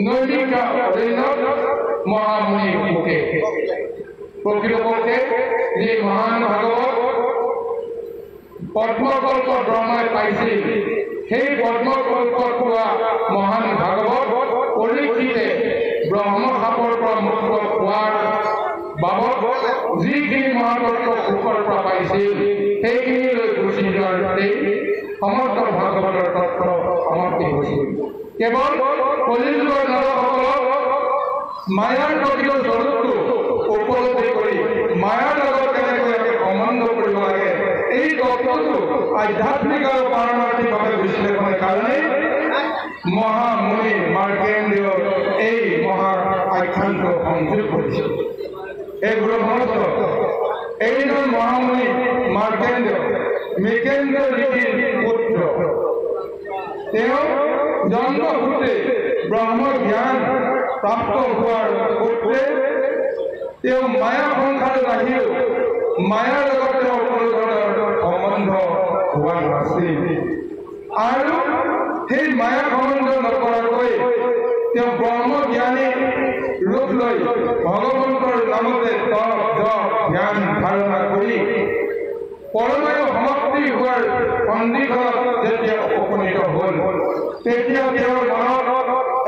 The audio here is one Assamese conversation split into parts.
নৈমিকা অৰণ্যত মহামুনি মুখে প্ৰকৃতপক্ষে যে মহান ভাগবত পদ্মকল্প ব্ৰহ্মায় পাইছিল সেই পদ্মকল্প পোৱা মহান ভাগবত পৰীক্ষিতে ব্ৰহ্ম সাপৰ পৰা মুক্ত হোৱাৰ বাবদ যিখিনি মহাতত্ব সুখৰ পৰা পাইছিল সেইখিনিলৈ গুচি যোৱাতেই সমস্ত ভাগৱতৰ তত্ত্ব সমাপ্তি হৈছিল। কেৱল কলিযুগৰ নৰসকলক মায়াৰ গতিৰ স্বৰূপটো উপলব্ধি কৰি মায়াৰ লগত কেনেকৈ আমি সম্বন্ধ কৰিব লাগে এই তত্ত্বটো আধ্যাত্মিক আৰু পাৰমাৰ্থিকভাৱে বিশ্লেষণৰ কাৰণে মহামুনি মাৰ্কেন্দ্ৰীয় এই মহা আখ্যানটো সংযোগ কৰিছিল। এই ব্ৰহ্মস্ত্ৰ এইজন মহামুনি মাৰ্কেন্দ্ৰীয় মৃকেন্দ্ৰ ঋষিৰ পুত্ৰ। তেওঁ জন্মসূত্ৰে ব্ৰহ্ম জ্ঞান প্ৰাপ্ত হোৱাৰ সূত্ৰে তেওঁ মায়া সংসাৰত আহিও মায়াৰ লগত তেওঁ কোনো ধৰণৰ সম্বন্ধ হোৱা নাছিল আৰু সেই মায়া সম্বন্ধ নকৰাকৈ তেওঁ ব্ৰহ্ম জ্ঞানী ৰূপ লৈ ভগৱন্তৰ নামতে তপ জপ ধ্যান ধাৰণা কৰি পৰমায়ু সমাপ্তি হোৱাৰ সন্ধিক্ষণত যেতিয়া উপনীত হ'ল তেতিয়া তেওঁৰ মনত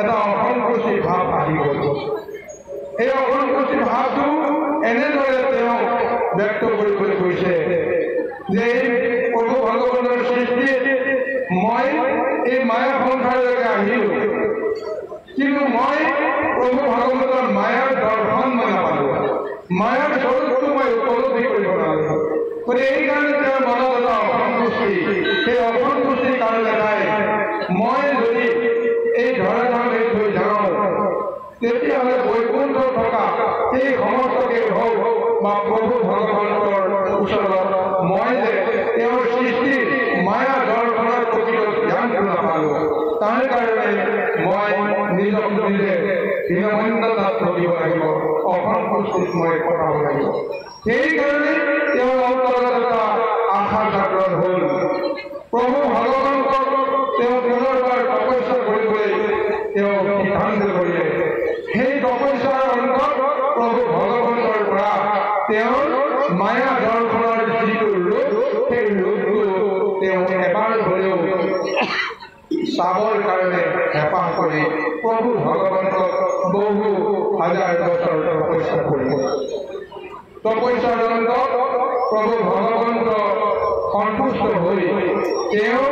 এটা অসন্তুষ্টি ভাৱ আহি গ'ল। এই অসন্তুষ্টি ভাৱটো এনেদৰে তেওঁ ব্যক্ত কৰিবলৈ কৈছে যে প্ৰভু ভগৱানৰ সৃষ্টিত মই এই মায়া সংসাৰলৈকে আহিলোঁ, কিন্তু মই প্ৰভু ভগৱন্তৰ মায়াৰ দৰ্শন মই নাপালোঁ, মায়াৰ স্বৰূপটো মই উপলব্ধি কৰিব নোৱাৰিলোঁ। গতিকে এইকাৰণে তেওঁৰ মনত এটা অসন্তুষ্টি, সেই অসন্তুষ্টিৰ কাৰণে নাই মই যদি এই ধৰাধাম এৰি থৈ যাওঁ তেতিয়াহ'লে বৈকুণ্ঠত থকা সেই সমস্তকে হওক বা প্ৰভু ভগৱন্তৰ ওচৰত মই যে তেওঁৰ সৃষ্টিৰ মায়া দৰ্শনৰ প্ৰকৃত জ্ঞানটো নাপালোঁ, তাৰ কাৰণে মই নিজক নিজে হীনমন্যতাত ভুগিব লাগিব, অসন্তুষ্টিত মই কটাব লাগিব। সেইকাৰণে তেওঁৰ অন্তৰত এটা আশা জাগ্ৰত হ'ল। প্ৰভু ভগৱন্তক তেওঁ পুনৰবাৰ তপস্যা কৰিবলৈ তেওঁ সিদ্ধান্ত কৰিলে। সেই তপস্যাৰ অন্তত প্ৰভু ভগৱন্তৰ পৰা তেওঁৰ মায়া দৰ্শনৰ যিটো ৰূপ সেই ৰূপটো তেওঁ এবাৰ হ'লেও চাবৰ কাৰণে হেঁপাহ কৰি প্ৰভু ভগৱন্তক বহু হাজাৰ বছৰ তপস্যা কৰিব। তপস্যাৰ অন্তত প্ৰভু ভগৱন্ত সন্তুষ্ট হৈ তেওঁ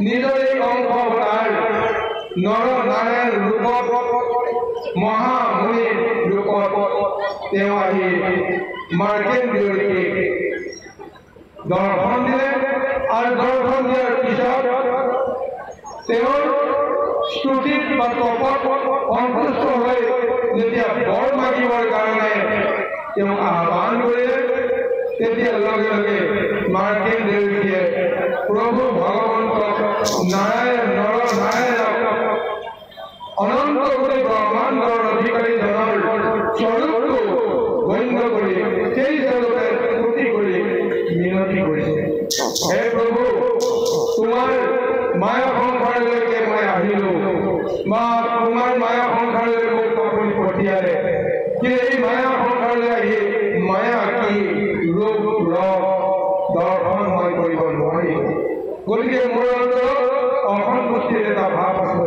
নিজৰ এই অংশ তাৰ নৰ নাৰায়ণ ৰূপত মহামুনিৰ ৰূপত তেওঁ আহি মাৰ্কেন্দ্ৰীয় ঋষিক দৰ্শন দিলে আৰু দৰ্শন দিয়াৰ পিছত তেওঁৰ স্তুতিত বা তপত সন্তুষ্ট হৈ যেতিয়া বৰ মাগিবৰ কাৰণে তেওঁ আহ্বান কৰিলে তেতিয়া লগে লগে মাৰ্কেন্দ্ৰীয় ঋষিয়ে প্ৰভু ভগৱন্তক নাৰায়ণ নৰ নাৰায়ণক অনন্ত কোটি ব্ৰহ্মাণ্ডৰ অধিকাৰীজনৰ স্বৰূপটো গণ্য কৰি সেই স্বৰূপে স্তুতি কৰি মিনতি কৰিছে। হে প্ৰভু, তোমাৰ মায়া সংসাৰলৈকে মই আহিলোঁ বা তোমাৰ মায়া সংসাৰলৈ মোক আপুনি পঠিয়ালে, কিন্তু এই মায়া সংসাৰলৈ আহি মায়া কি ৰূপ ৰস দৰ্শন মই কৰিব নোৱাৰিম। গতিকে মোৰ অন্তৰত অসন্তুষ্টিৰ এটা ভাৱ আছে।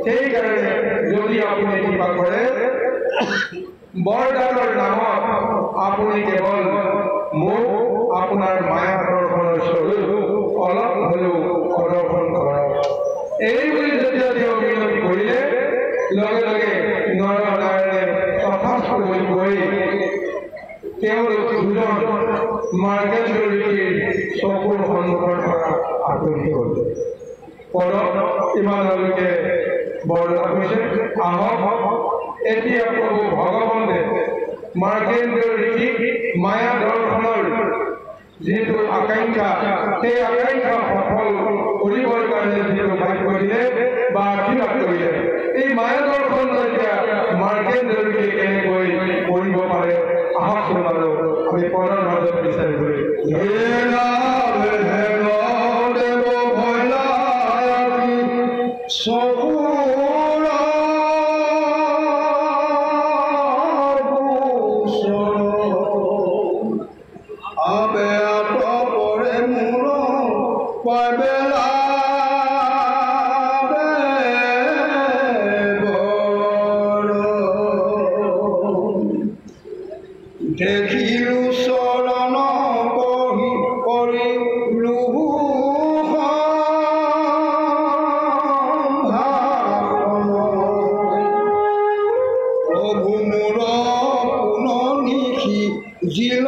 সেইকাৰণে যদি আপুনি কিবা কৰে বৰদানৰ নামত আপুনি কেৱল মোক আপোনাৰ মায়া দৰ্শনৰ স্বৰূপ অলপ হ'লেও প্ৰদৰ্শন কৰক। এই বুলি যেতিয়া তেওঁ মিনতি কৰিলে লগে লগে নৰ নাৰায়ণে তথাস্তু বুলি কৈ তেওঁলোক দুজন মাৰ্কেন্দ্ৰীয় ঋষিৰ চকুৰ সন্মুখৰ পৰা আঁতৰি গ'ল। পদত ইমানলৈকে বৰ্ণনা কৰিছে। আহক এতিয়া প্ৰভু ভগৱন্তে মাৰ্কেন্দ্ৰীয় ঋষিক মায়া দৰ্শনৰ যিটো আকাংক্ষা সেই আকাংক্ষা সফল কৰিবৰ কাৰণে যিটো ভাগ্য দিলে বা আশীৰ্বাদ কৰিলে, এই মায়া দৰ্শন এতিয়া মাৰ্কেন্দ্ৰীয় ঋষিয়ে কেনেকৈ কৰিব পাৰে আহক শুনালো আমি পদৰ মাজত বিচাৰিবলৈ। চকুৰ জিল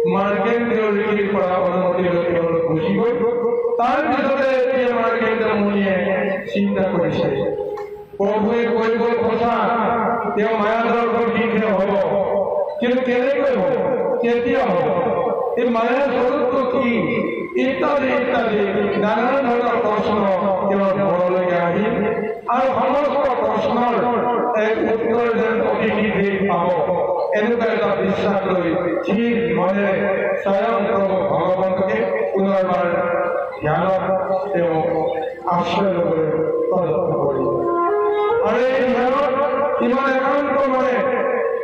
মাৰ্কেন্দ্ৰীয় ঋষিৰ পৰা অনুমতি লৈ তেওঁলোক গুচি গৈ তাৰপিছতে এতিয়া মাৰ্কেন্দ্ৰ মুনিয়ে চিন্তা কৰিছে প্ৰভুৱে কৈ গ'ল সঁচা তেওঁ মায়াধৰৰ দিশে হ'ব কিন্তু কেনেকৈ হ'ব কেতিয়া হ'ব এই মায়াৰ স্বৰূপটো কি ইত্যাদি ইত্যাদি নানা ধৰণৰ প্ৰশ্ন তেওঁৰ মনলৈকে আহিল আৰু সমস্ত প্ৰশ্নৰ এক উত্তৰ যেন অতি শীঘ্ৰেই পাব এনেকুৱা এটা বিশ্বাস লৈ স্থিৰ মনেৰে স্বয়ং প্ৰভু ভগৱন্তকে পুনৰবাৰ ধ্যানত তেওঁ আশ্ৰয় ল'বলৈ প্ৰযত্ন কৰিল আৰু এই ধ্যানত ইমান একান্ত মনে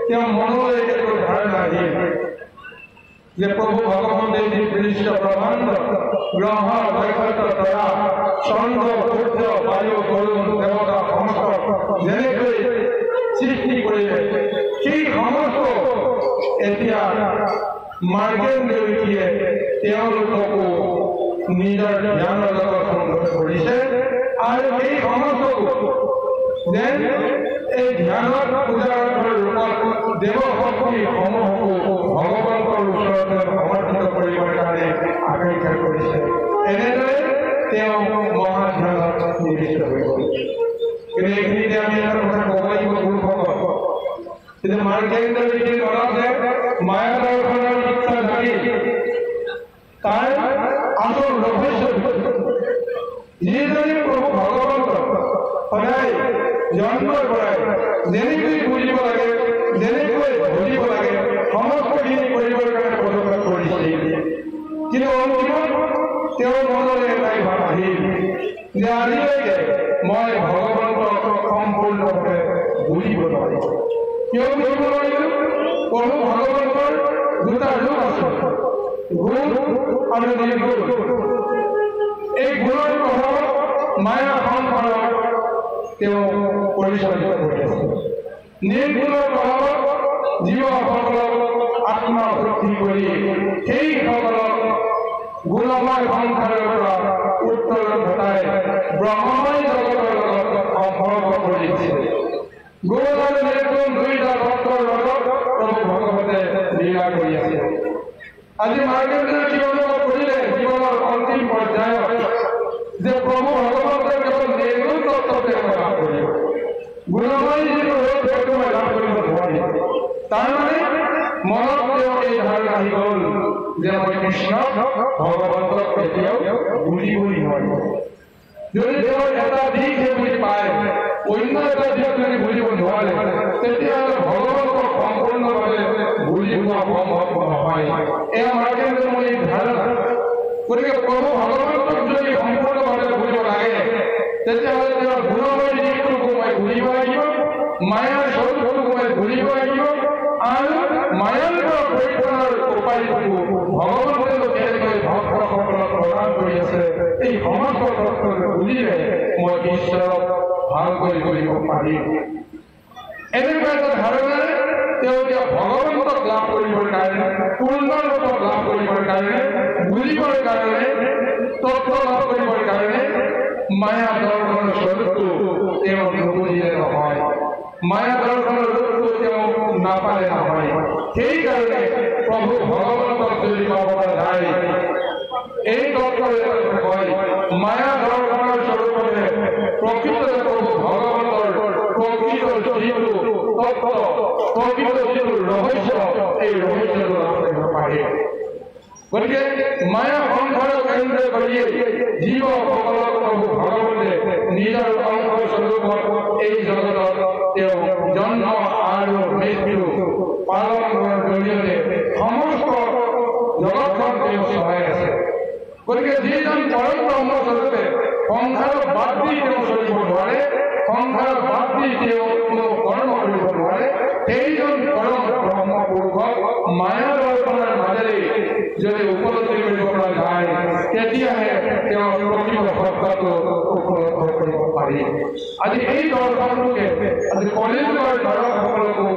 তেওঁ মনলৈ এইটো ধাৰণা আহিল যে প্ৰভু ভগৱন্তে যি দৃশ্য ব্ৰহ্মাণ্ড গ্ৰহ নক্ষত্ৰ তৰা চন্দ্ৰ সূৰ্য বায়ু বৰুণ দেৱতা সমস্ত যেনেকৈ সৃষ্টি কৰিলে সেই সমস্ত এতিয়া মাৰ্কেন্দ্ৰীয় ঋষিয়ে তেওঁলোককো নিজৰ জ্ঞানৰ লগত সংগ্ৰহ কৰিছে আৰু এই সমস্তকো যেন এই ধ্যানত পূজাৰ ৰূপত দেৱশক্তি সমূহকো ভগৱন্তৰ ওচৰতে সমৰ্পিত কৰিবৰ কাৰণে আকাংক্ষা কৰিছে এনেদৰে তেওঁ মহাধ্যানত নিবিষ্ট হৈ গ'ল কিন্তু এইখিনিতে আমি এটা কথা ক'ব লাগিব গুৰুসকল কিন্তু মাৰ্কেন্দ্ৰীয় ঋষিৰ মনত যে মায়া দৰ্শনৰ ইচ্ছা থাকিল তাৰ আচল ৰহস্য যিজনে প্ৰভু ভগৱন্ত সদায় জন্মৰ পৰাই যেনেকৈ বুজিব লাগে যেনেকৈ ধৰিব লাগে সমস্তখিনি কৰিবৰ কাৰণে পদক্ষেপ কৰিছিল কিন্তু অন্তিমত তেওঁৰ মনলৈ এটাই ভাৱ আহিল যে আজিলৈকে মই ভগৱন্তক সম্পূৰ্ণভাৱে বুজিব নোৱাৰিম কিয় বুজিব নোৱাৰিলোঁ প্ৰভু ভগৱন্তৰ দুটা ৰূপ আছে গুণ আৰু নিৰ্গুণ এই গুণৰ প্ৰভাৱত মায়া সংসাৰত তেওঁ পৰিচালিত কৰি আছে নিৰ্গুণৰ প্ৰভাৱত জীৱসকলক আত্মশুদ্ধি কৰি সেইসকলক গুণময় সংসাৰৰ পৰা উত্তৰণ ঘটাই ব্ৰহ্মময় জগতৰ লগত সম্পৰ্ক কৰি দিছে গুণ আৰু নিৰ্গুণ দুইটা তত্ত্বৰ লগত প্ৰভু ভগৱতে লীলা কৰি আছে আজি মাৰ্কেন্দ্ৰীয় কি অনুভৱ কৰিলে জীৱনৰ অন্তিম পৰ্যায়ত যে প্ৰভু ভগৱন্তে কেৱল নিৰ্গুণ তত্ত্বতে মই লাভ কৰিব গুণময় যিটো ৰূপ সেইটো মই লাভ কৰিব নোৱাৰিম তাৰমানে মনত তেওঁ এই ধাৰণা আহি গ'ল যে মই কৃষ্ণক ভগৱন্তক কেতিয়াও বুজিবই নোৱাৰিম যদি তেওঁৰ এটা দিশ বুজি পায় অন্য এটা দিশ যদি বুজিব নোৱাৰে তেতিয়াহ'লে ভগৱন্তক সম্পূৰ্ণভাৱে বুজি পোৱা সম্ভৱ নহয় এয়া মাৰ্কেন্দ্ৰীয় মুনিৰ ধাৰণা গতিকে প্ৰভু ভগৱন্তক যদি সম্পূৰ্ণভাৱে বুজিব লাগে তেতিয়াহ'লে তেওঁৰ গুণময় দিশটোকো মই বুজিব লাগিব মায়াৰ স্বৰূপটোকো মই বুজিব লাগিব আৰু মায়ান্তৰ পৰিত্ৰাণৰ উপায়টোকো ভগৱন্তে কেনেকৈ ভক্তসকলক প্ৰদান কৰি আছে এই সমস্ত তত্ত্ব বুজিলে মই ঈশ্বৰক ভালকৈ কৰিব পাৰিম এনেকুৱা এটা ধাৰণাৰে তেওঁ এতিয়া ভগৱন্তক লাভ কৰিবৰ কাৰণে পূৰ্ণৰূপত লাভ কৰিবৰ কাৰণে বুজিবৰ কাৰণে তত্ত্ব লাভ কৰিবৰ কাৰণে মায়া দৰ্শনৰ স্বৰূপটো তেওঁ নুবুজিলে নহয় মায়া দৰ্শনৰ ৰূপটো তেওঁ নাপালে নহয় সেইকাৰণে প্ৰভু ভগৱন্তক যদি পাব পৰা যায় এই তত্ত্বৰে কয় মায়া দৰ্শনৰ স্বৰূপতে প্ৰকৃততে প্ৰভু ভগৱন্তৰ প্ৰকৃত যিটো তত্ত্ব প্ৰকৃত যিটো ৰহস্য এই ৰহস্যটো লাভ কৰিব পাৰে গতিকে মায়া সংসাৰক কেন্দ্ৰ কৰিয়ে জীৱসকলক প্ৰভু ভগৱন্তে নিজৰ অংশ স্বৰূপত এই জগতত তেওঁ জন্ম আৰু মৃত্যু পালন কৰাৰ জৰিয়তে সমস্ত জগতখন তেওঁ চলাই আছে গতিকে যিজন পৰম ব্ৰহ্ম স্বৰূপে সংসাৰক বাদ দি তেওঁ চলিব নোৱাৰে সংসাৰক বাদ দি তেওঁ কোনো কৰ্ম কৰিব নোৱাৰে সেইজন পৰম ব্ৰহ্ম পুৰুষক মায়া দৰ্শনৰ মাজেৰে যদি উপলব্ধি কৰিব পৰা যায় তেতিয়াহে তেওঁ প্ৰকৃত সত্তাটো উপলব্ধ কৰিব পাৰি আজি এই দৰ্শনটোকে আজি কলিযুগৰ দৰ্শকসকলকো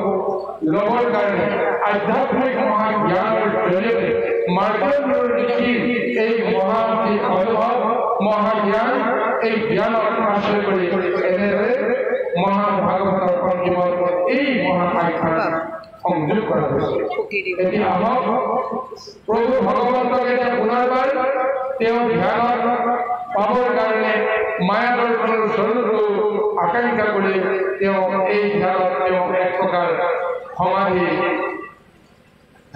ল'বৰ কাৰণে আধ্যাত্মিক মহাজ্ঞানৰ জৰিয়তে মাৰ্কেন্দ্ৰীয় ঋষিৰ এই অনুভৱ মহাজ্ঞান এই জ্ঞানক আশ্ৰয় কৰি এনেদৰে মহাভাগৱতৰ অন্তিমত এই মহাকাখ্যান সংযোগ কৰা হৈছে এতিয়া আহক প্ৰভু ভগৱন্তক এতিয়া পুনৰবাৰ তেওঁ ধ্যানত পাবৰ কাৰণে মায়া দৰ্শনৰ স্বৰূপটো আকাংক্ষা কৰি তেওঁ এই ধ্যানত তেওঁ এক প্ৰকাৰ সমাধি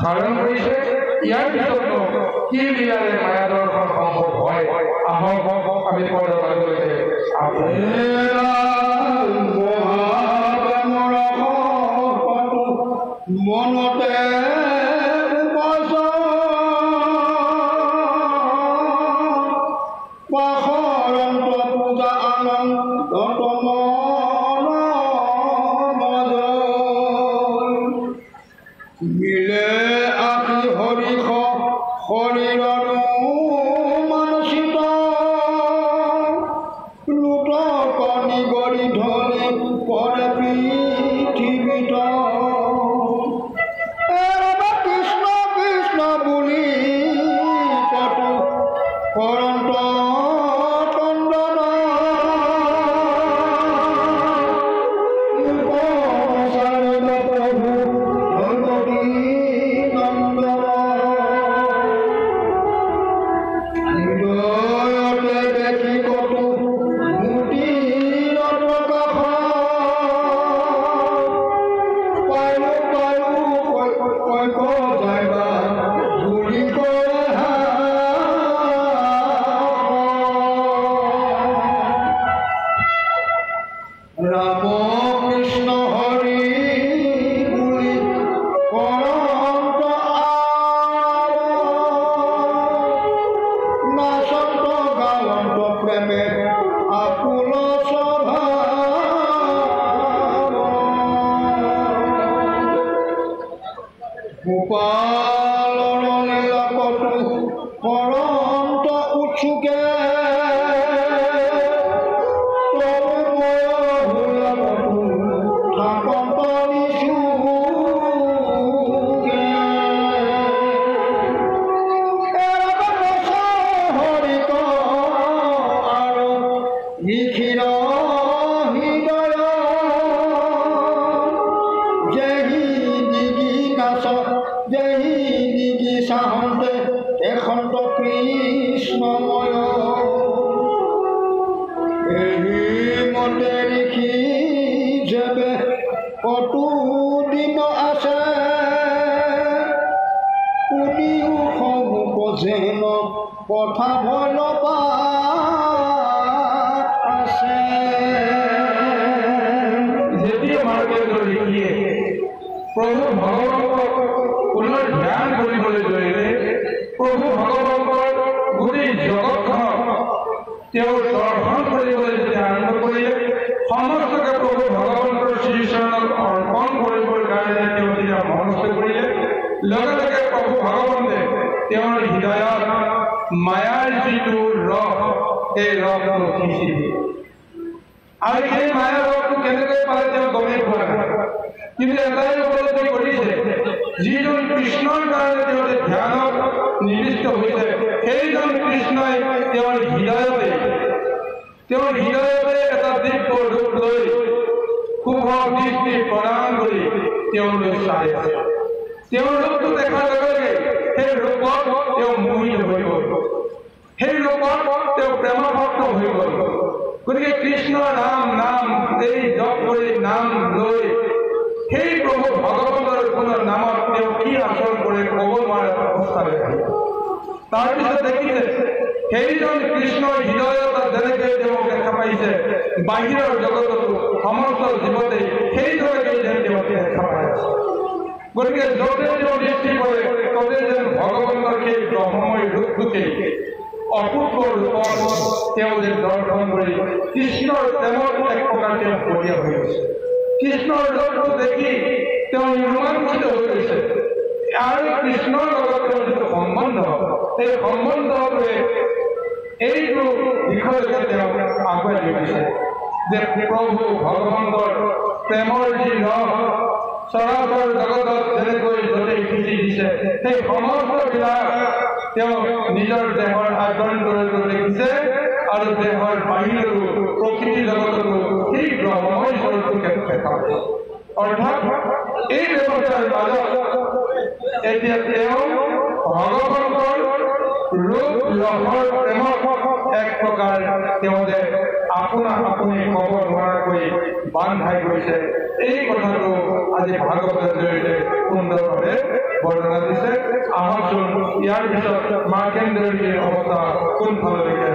ধাৰণ কৰিছে। ইয়াৰ পিছতো কি লীলাৰে মায়া দৰ্শন সম্ভৱ হয়, আহক আমি পদৰ মাজলৈকে মনতে পাখৰন্ত পূজা আনন্দ মিলে আহি হৰিষ শৰীৰৰ মানসিত লুট কণি গৰি ধৰি পৰে পৃথিৱীত কৃষ্ণ কৃষ্ণ বুলি কতো কৰন্ত তন্দন প্ৰভু ভগৱতী নন্দন হৃদয়তে দেখি কতো মূৰ্তিৰ প্ৰকাশ পায়ো পায়ো যাইবা বুলি কয় ৰাম কৃষ্ণ হৰি বুলি কৰন্ত নাচন্ত গাৱন্ত প্ৰেমে আকুল স্বভাৱ গোপালৰ লীলা কতো কৰন্ত উৎসুকে নিখিল হৃদয় যেহি দিগি নাচ যেহি দিগি চাহন্তে এখন্ত কৃষ্ণময় এই মতে লিখি যেবে কতো দিন আছে শুনিও সমুখ যেন কথা ভল আছে যেতিয়া মাৰ্গেন্দ্ৰ ঋষিয়ে প্ৰভু ভগৱন্তক পুনৰ ধ্যান কৰিবলৈ ধৰিলে, প্ৰভু ভগৱন্তৰ গোটেই জগতখনক তেওঁৰ দৰ্শন কৰিবলৈ যেতিয়া আৰম্ভ কৰিলে, সমস্তকে প্ৰভু ভগৱন্তৰ শ্ৰীচৰণত অৰ্পণ কৰিবৰ কাৰণে তেওঁ যেতিয়া মনস্থ কৰিলে, লগে লগে প্ৰভু ভগৱন্তে তেওঁৰ হৃদয়ত মায়াৰ যিটো ৰস, সেই ৰসটো সিঁচি দিয়ে। আৰু সেই মায়াৰ ৰসটো কেনেকৈ পালে তেওঁ গমেই পোৱা নাই, কিন্তু এটাই উপলব্ধি কৰিছে, যিজন কৃষ্ণৰ কাৰণে তেওঁ ধ্যানত নিৰ্দিষ্ট হৈছে, সেইজন কৃষ্ণই তেওঁৰ হৃদয়তে এটা দিব্য ৰূপ লৈ শুভ দৃষ্টি প্ৰদান কৰি তেওঁলৈ চাই আছে। তেওঁৰ ৰূপটো দেখাৰ লগে লগে সেই ৰূপত তেওঁ মোহিত হৈ গ'ল, সেই ৰূপত তেওঁ প্ৰেমভক্ত হৈ গ'ল। গতিকে কৃষ্ণৰ নাম এই জপ কৰি নাম লৈ সেই প্ৰভু ভগৱন্তৰ কোনো নামত তেওঁ কি আচৰণ কৰে ক'ব নোৱাৰা অৱস্থা দেখা। তাৰপিছত দেখিছে সেইজন কৃষ্ণৰ হৃদয়ত যেনেকৈ তেওঁ দেখা পাইছে, বাহিৰৰ জগততো সমস্ত জীৱতে সেইদৰে যেন তেওঁ দেখা পাই আছে। গতিকে য'তে তেওঁ দৃষ্টি কৰে ততে যেন ভগৱন্তৰ সেই ব্ৰহ্মময় ৰূপটোকে অপূৰ্ব ৰূপত তেওঁ যেন দৰ্শন কৰি কৃষ্ণৰ প্ৰেমত এক প্ৰকাৰ তেওঁ বলীয়া হৈ গৈছে। কৃষ্ণৰ ৰূপটো দেখি তেওঁ ৰোমাঞ্চিত হৈ গৈছে। আৰু কৃষ্ণৰ লগত তেওঁৰ যিটো সম্বন্ধ, সেই সম্বন্ধটোৱে এইটো বিষয়লৈকে তেওঁক আগুৱাই লৈ গৈছে যে প্ৰভু ভগৱন্তৰ প্ৰেমৰ যি ৰস চৰাচৰ জগতত যেনেকৈ য'তে সিঁচি দিছে, সেই সমস্তবিলাক তেওঁ নিজৰ দেহৰ আভ্যন্তৰতো দেখিছে আৰু দেহৰ বাহিৰতো প্ৰকৃতি জগততো সেই ব্ৰহ্মময় স্বৰূপটো দেখা পাইছে। অৰ্থাৎ এই ব্যৱস্থাৰ মাজত এতিয়া তেওঁ ভগৱন্তৰ ৰূপ ৰসৰ প্ৰেমত এক প্ৰকাৰ তেওঁ যে আপোনা আপুনি ক'ব নোৱাৰাকৈ বান্ধাই গৈছে, এই কথাটো আজি ভাগৱতৰ জৰিয়তে সুন্দৰভাৱে বৰ্ণনা দিছে। আহকচোন ইয়াৰ পিছত মাৰ্কেন্দ্ৰজীৰ অৱস্থা কোনফাললৈকে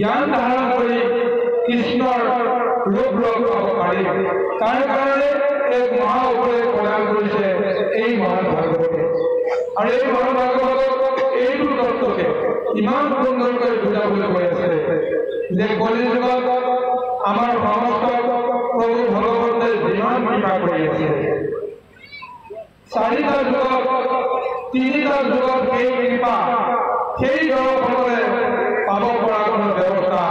জ্ঞান ধারণ করে কৃষ্ণর রূপ রূপ পাব পারি, তার কারণে এক মহা উপরে প্রদান করেছে এই মহাভাগবত। আর এই মহাভাগবত এইটো তত্ত্বকে ইমান সুন্দর করে বুঝাবলৈ কৈ আছে যে কলিযুগত আমাৰ সমস্ত প্ৰভু ভগৱন্তে যিমান কৃপা কৰি আছে, চাৰিটা যুগত তিনিটা যুগত এই কৃপা সেই জনসকলে পাব পৰা কোনো ব্যৱস্থা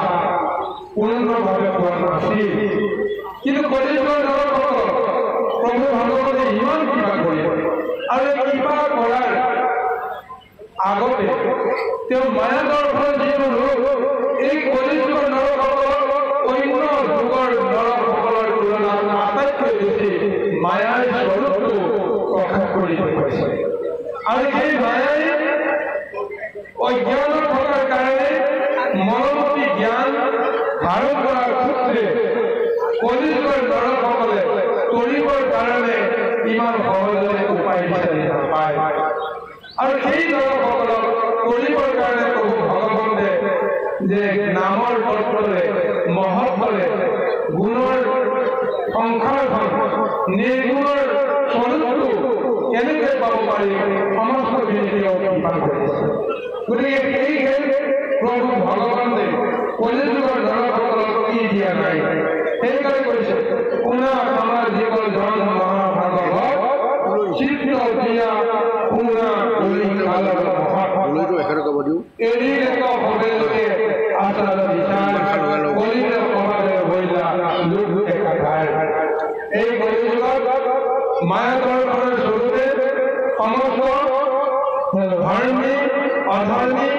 পূৰ্ণভাৱে পোৱা নাছিল। কিন্তু কলিযুগৰ জনসকলক প্ৰভু ভগৱতে ইমান কৃপা কৰিলে আৰু এই কৃপা কৰাৰ আগতে তেওঁ মায়া দৰ্শন যিটো ৰূপ এই কলিযুগৰ নৰসকলক অন্য যুগৰ নৰসকলৰ তুলনাত আটাইতকৈ বেছি মায়াৰ স্বৰূপটো প্ৰকাশ কৰি দেখুৱাইছে। আৰু সেই মায়াই অজ্ঞানত থকাৰ কাৰণে মনমতি জ্ঞান ধাৰণ কৰাৰ সূত্ৰে কলিযুগৰ নৰসকলে তৰিবৰ কাৰণে ইমান সহজে উপায় বিচাৰি নাপায়। আৰু সেই নৰসকলক তৰিবৰ কাৰণে প্ৰভু ভগৱন্তে যে নামৰ তত্ত্বৰে মহত্বৰে গুণৰ সংসাৰখন নিৰ্গুণৰ স্বৰূপটো কেনেকৈ পাব পাৰি সমস্তখিনি তেওঁ কৃপা কৰিছে। গতিকে সেই প্ৰভু ভগৱন্তে কলিযুগৰ নৰসকলক কি দিয়া নাই সেইকাৰণে কৈছে শুনা আমাৰ জীৱন জন মহাভাগৱত চিত্ৰ দিয়া শুনা কলিকালৰ এৰি এক ভৱেলৈকে আচাৰ বিচাৰ কলিৰ প্ৰভাৱে হৈলা লোক একাধাৰ। এই কলিযুগত মায়া দৰ্শনৰ স্বৰূপে সমস্ত ধৰ্মী অধৰ্মী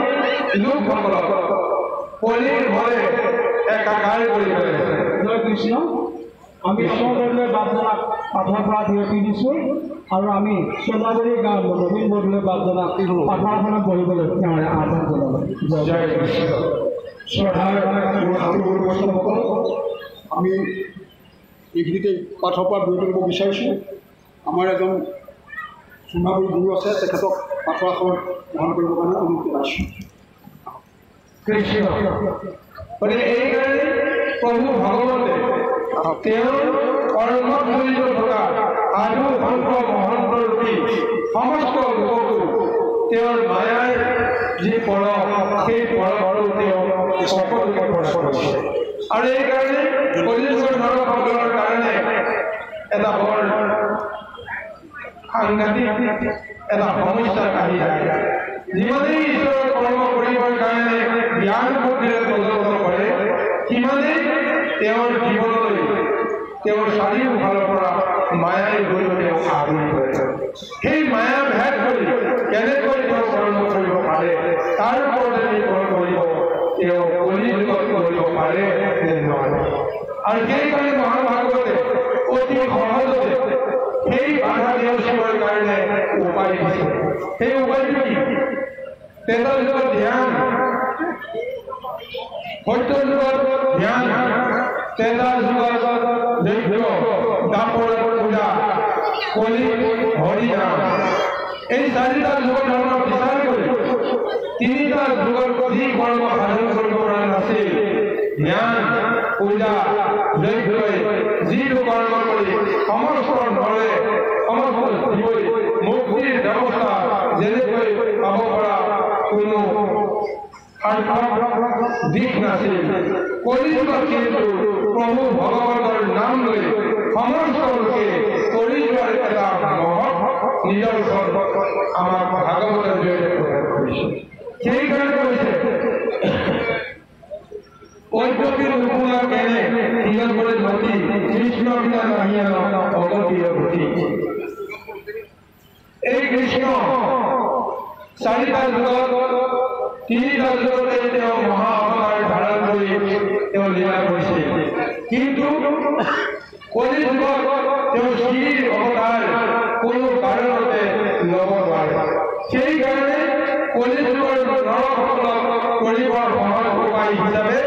লোকসকলক কলিৰ ভয়ে একাকাৰ কৰি পেলাইছে। জয় কৃষ্ণ। আমি সমদললৈ বাপজনাক পাঠৰ পৰা বিৰতি দিছোঁ আৰু আমি সোণাগুৰি গাঁৱৰ নবীন বৰদলৈ বাপজনাক পাঠৰখনত বহিবলৈ তেওঁৰে আহ্বান জনালোঁ। জয় কৃষ্ণ। শ্ৰদ্ধাৰ বৈষ্ণৱসকল, আমি এইখিনিতে পাঠৰ পৰা বিৰতি ল'ব বিচাৰিছোঁ। আমাৰ এজন সোণাগুৰি গুৰু আছে, তেখেতক পাঠৰ আসনত গ্ৰহণ কৰিবৰ কাৰণে অনুৰোধ জনাইছোঁ। কৃষ্ণ। গতিকে এইকাৰণে প্ৰভু ভগৱন্তে তেওঁৰ কৰ্মত জড়িত থকা সাধু সন্ত মহন্ত ৰূপী সমস্ত লোককো তেওঁৰ মায়াৰ যি পৰশ সেই পৰশটো তেওঁ সকলোকে প্ৰদান কৰিছে। আৰু এইকাৰণে কলিযুগৰ নৰসকলৰ কাৰণে এটা বৰ সাংঘাতিক এটা সমস্যা আহি যায়। যিমানেই ঈশ্বৰৰ কৰ্ম কৰিবৰ কাৰণে জ্ঞান বুদ্ধিৰে প্ৰজ্বলন কৰে সিমানেই তেওঁৰ জীৱনলৈ তেওঁৰ চাৰিওফালৰ পৰা মায়াই গৈ তেওঁক আগুৰি ধৰে। সেই মায়া ভেদ কৰি কেনেকৈ তেওঁ কৰ্ম কৰিব পাৰে তাৰ ওপৰতে নিৰ্ভৰ কৰিব তেওঁ কলিযুগত কৰিব পাৰে নে নোৱাৰে। আৰু সেইকাৰণে মহাভাগৱতে অতি সহজতে সেই বাধা নেওচিবৰ কাৰণে উপায় দিছে। সেই উপায়টো কি? তেজৰ যুগত ধ্যান, সত্যৰ যুগত ধ্যান, তেজৰ যুগত যজ্ঞ, দাপৰৰ পূজা, কলি হৰিনাম, এই চাৰিটা যুগৰ ধৰ্ম বিচাৰ কৰি তিনিটা যুগৰ যি কৰ্ম সাধন কৰিব পৰা নাছিল ধ্যান, পূজা, যজ্ঞই যিটো কৰ্ম কৰি সমস্ত নৰে সমস্ত জীৱই মুক্তিৰ ব্যৱস্থা যেনেকৈ পাব পৰা কোনো দিশ নাছিল, কলিযুগত কিন্তু প্ৰভু ভগৱন্তৰ নাম লৈ সমস্ত লোকে কৰি যোৱাৰ এটা মহৎ নিদৰ্শন আমাক ভাগৱতৰ জৰিয়তে প্ৰদান কৰিছে। সেইকাৰণে কৈছে ঐক্যটিৰ উপমা কেনে হিৰণ কৰি নদী কৃষ্ণ বিনা নাহিয়া অগতিৰ গতি। এই কৃষ্ণ চাৰিটা যুগত তিনিটা যুগতে তেওঁ মহা অৱতাৰ ধাৰণ কৰি তেওঁ লীলা কৰিছিল। কিন্তু কলিযুগত তেওঁ শ্ৰীৰ অৱতাৰ কোনো কাৰণতে ল'ব নোৱাৰে। সেইকাৰণে কলিযুগৰ নৰসকলক কৰিবৰ সহজ উপায় হিচাপে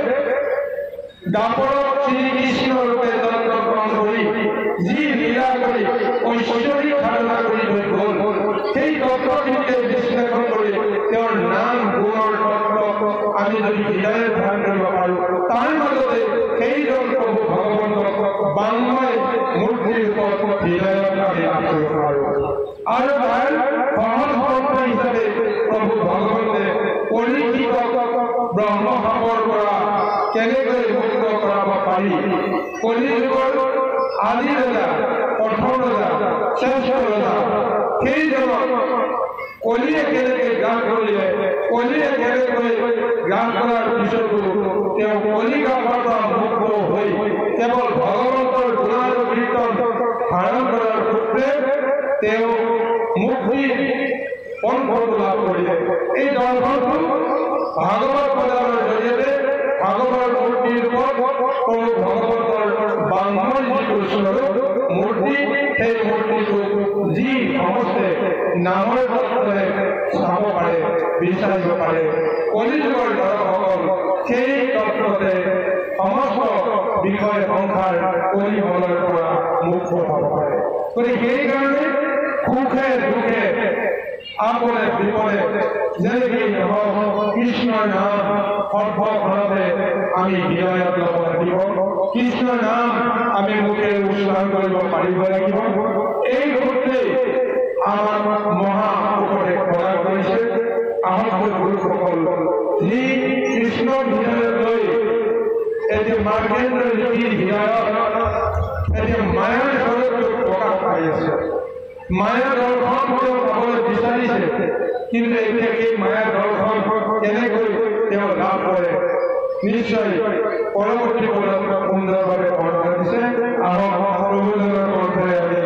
দাপৰক শ্ৰীকৃষ্ণ ৰূপে জন্মগ্ৰহণ কৰি যি লীলা কৰি ঐশ্বৰিক সাধনা কৰি থৈ গ'ল সেই তত্ত্বখিনিকে বিশ্লেষণ কৰি তেওঁৰ নাম গুণৰ তত্ত্ব আমি যদি হৃদয়ে ধ্যান কৰিব পাৰোঁ তাৰ মাজতে সেইজন প্ৰভু ভগৱন্তক বাংময় মূৰ্তিৰ ওপৰত হৃদয়ত আমি লাভ কৰিব পাৰোঁ। আৰু তাৰ সহজ পন্থা হিচাপে প্ৰভু ভগৱন্তে পৰীক্ষিতক ব্ৰহ্মভাৱৰ পৰা কেনেকৈ মুক্ত কৰাব পাৰি কলিযুগৰ আদি ৰজা প্ৰথম ৰজা শ্ৰেষ্ঠ ৰজা সেইজনক কলিয়ে কেনেকৈ গান কৰিলে, কলিয়ে কেনেকৈ গান কৰাৰ পিছতো তেওঁ কলিকালৰ পৰা মুক্ত হৈ কেৱল ভগৱন্তৰ গুণানুকীৰ্তন ধাৰণ কৰাৰ সূত্ৰে তেওঁ মুক্তিৰ পন্থটো লাভ কৰিলে। এই দৰ্শনটো ভাগৱত প্ৰদানৰ জৰিয়তে ভাগৱতৰ মূৰ্তিৰ ৰূপত ভগৱন্তৰ বাংমন যিটো স্বৰূপ মূৰ্তি, সেই মূৰ্তিটো যি সমস্তে নামৰ তত্ত্বৰে চাব পাৰে, বিচাৰিব পাৰে, কলিযুগৰ দৰ্শকসকল সেই তত্ত্বতে সমস্ত বিষয় সংসাৰ কলিমলৰ পৰা মুক্ত হ'ব পাৰে। গতিকে সেইকাৰণে সুখে দুখে আপদে বিপদে যেনেকৈ নহওক কৃষ্ণৰ নাম সৰ্বক্ষণতে আমি হৃদয়ত ল'ব লাগিব, কৃষ্ণৰ নাম আমি মুখেৰে উচ্চাৰণ কৰিব পাৰিব লাগিব। এই সূত্ৰেই আমাৰ মহাপুৰুষে প্ৰদান কৰিছে। আহত পুৰুষসকল যি কৃষ্ণৰ হৃদয়ত লৈ এতিয়া মাৰ্কেন্দ্ৰ ঋষিৰ হৃদয়ত এতিয়া মায়াৰ স্বৰূপটো প্ৰকাশ পাই আছে। মায়া দৰ্শন পাবলৈ বিচাৰিছে, কিন্তু এতিয়া সেই মায়া দৰ্শন কেনেকৈ তেওঁ লাভ কৰে নিশ্চয় পৰৱৰ্তী পদত সুন্দৰভাৱে বৰ্ণনা দিছে। আহক প্ৰভুজনৰ কণ্ঠৰে আমি